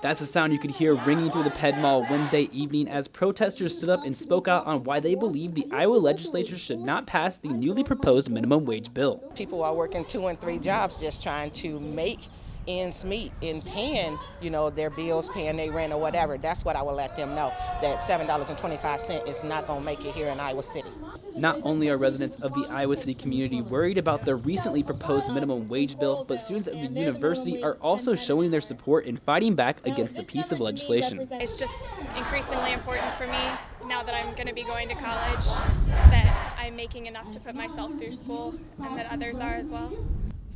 That's the sound you could hear ringing through the Ped Mall Wednesday evening as protesters stood up and spoke out on why they believe the Iowa legislature should not pass the newly proposed minimum wage bill. People are working 2 and 3 jobs just trying to make ends meet in paying, their bills, paying their rent or whatever. That's what I would let them know, that $7.25 is not going to make it here in Iowa City. Not only are residents of the Iowa City community worried about the recently proposed minimum wage bill, but students of the university are also showing their support in fighting back against the piece of legislation. It's just increasingly important for me, now that I'm going to be going to college, that I'm making enough to put myself through school and that others are as well.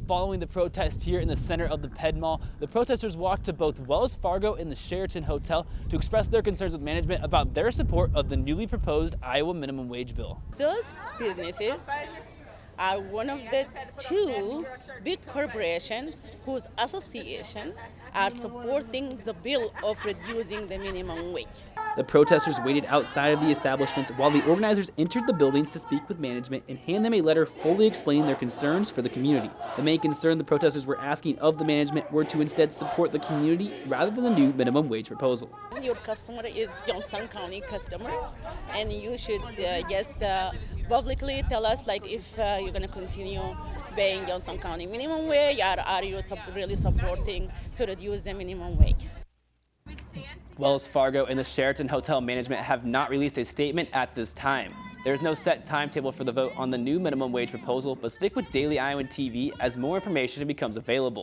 Following the protest here in the center of the Ped Mall, the protesters walked to both Wells Fargo and the Sheraton Hotel to express their concerns with management about their support of the newly proposed Iowa minimum wage bill. Those businesses are one of the 2 big corporations whose association are supporting the bill of reducing the minimum wage. The protesters waited outside of the establishments while the organizers entered the buildings to speak with management and hand them a letter fully explaining their concerns for the community. The main concern the protesters were asking of the management were to instead support the community rather than the new minimum wage proposal. Your customer is Johnson County customer, and you should publicly tell us if you're going to continue paying Johnson County minimum wage, or are you really supporting to reduce the minimum wage? Wells Fargo and the Sheraton Hotel management have not released a statement at this time. There is no set timetable for the vote on the new minimum wage proposal, but stick with Daily Iowan TV as more information becomes available.